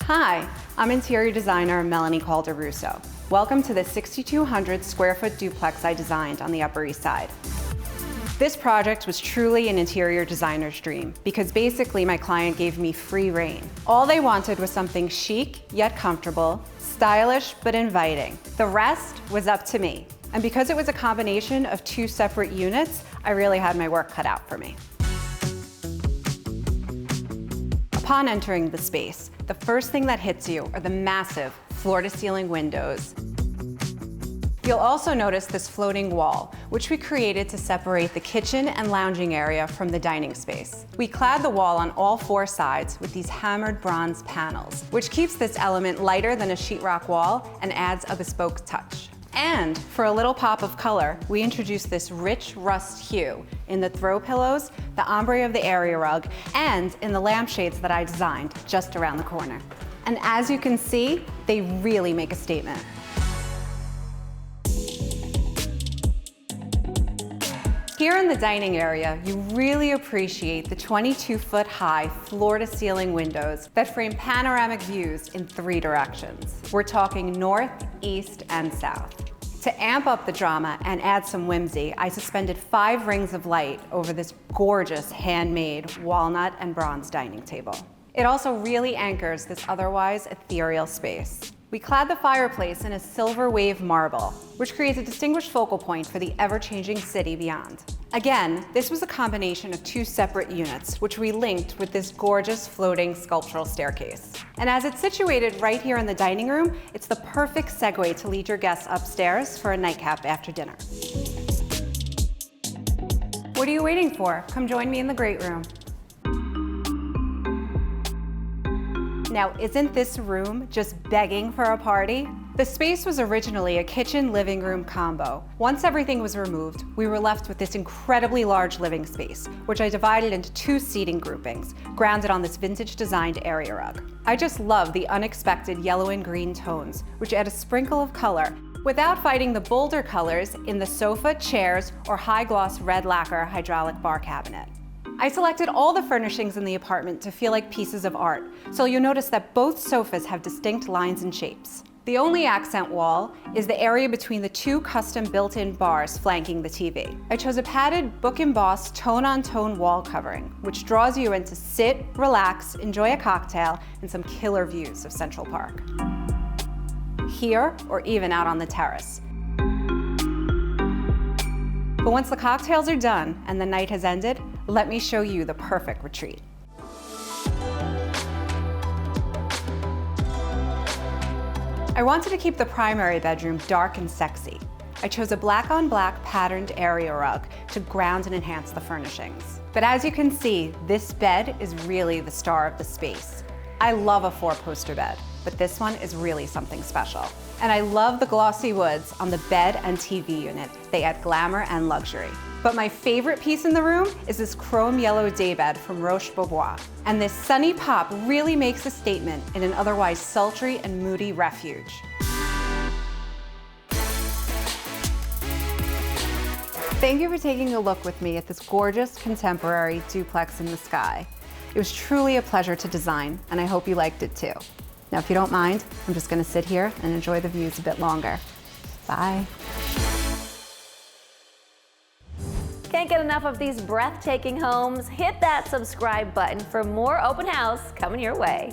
Hi, I'm interior designer Melanie Calder Russo. Welcome to the 6,200 square foot duplex I designed on the Upper East Side. This project was truly an interior designer's dream because basically my client gave me free rein. All they wanted was something chic yet comfortable, stylish but inviting. The rest was up to me. And because it was a combination of two separate units, I really had my work cut out for me. Upon entering the space, the first thing that hits you are the massive floor-to-ceiling windows. You'll also notice this floating wall, which we created to separate the kitchen and lounging area from the dining space. We clad the wall on all four sides with these hammered bronze panels, which keeps this element lighter than a sheetrock wall and adds a bespoke touch. And for a little pop of color, we introduced this rich rust hue in the throw pillows, the ombre of the area rug, and in the lampshades that I designed just around the corner. And as you can see, they really make a statement. Here in the dining area, you really appreciate the 22-foot high floor-to-ceiling windows that frame panoramic views in 3 directions. We're talking north, east, and south. To amp up the drama and add some whimsy, I suspended 5 rings of light over this gorgeous handmade walnut-and-bronze dining table. It also really anchors this otherwise ethereal space. We clad the fireplace in a silver wave marble, which creates a distinguished focal point for the ever-changing city beyond. Again, this was a combination of 2 separate units, which we linked with this gorgeous floating sculptural staircase. And as it's situated right here in the dining room, it's the perfect segue to lead your guests upstairs for a nightcap after dinner. What are you waiting for? Come join me in the great room. Now, isn't this room just begging for a party? The space was originally a kitchen-living room combo. Once everything was removed, we were left with this incredibly large living space, which I divided into 2 seating groupings, grounded on this vintage-designed area rug. I just love the unexpected yellow and green tones, which add a sprinkle of color, without fighting the bolder colors in the sofa, chairs, or high-gloss red lacquer hydraulic bar cabinet. I selected all the furnishings in the apartment to feel like pieces of art, so you'll notice that both sofas have distinct lines and shapes. The only accent wall is the area between the 2 custom built-in bars flanking the TV. I chose a padded, book-embossed, tone-on-tone wall covering, which draws you in to sit, relax, enjoy a cocktail, and some killer views of Central Park. Here, or even out on the terrace. But once the cocktails are done and the night has ended, let me show you the perfect retreat. I wanted to keep the primary bedroom dark and sexy. I chose a black-on-black patterned area rug to ground and enhance the furnishings. But as you can see, this bed is really the star of the space. I love a 4-poster bed, but this one is really something special. And I love the glossy woods on the bed and TV unit. They add glamour and luxury. But my favorite piece in the room is this chrome yellow daybed from Roche-Beaubois. And this sunny pop really makes a statement in an otherwise sultry and moody refuge. Thank you for taking a look with me at this gorgeous contemporary duplex in the sky. It was truly a pleasure to design, and I hope you liked it too. Now, if you don't mind, I'm just going to sit here and enjoy the views a bit longer. Bye. Can't get enough of these breathtaking homes? Hit that subscribe button for more open house coming your way.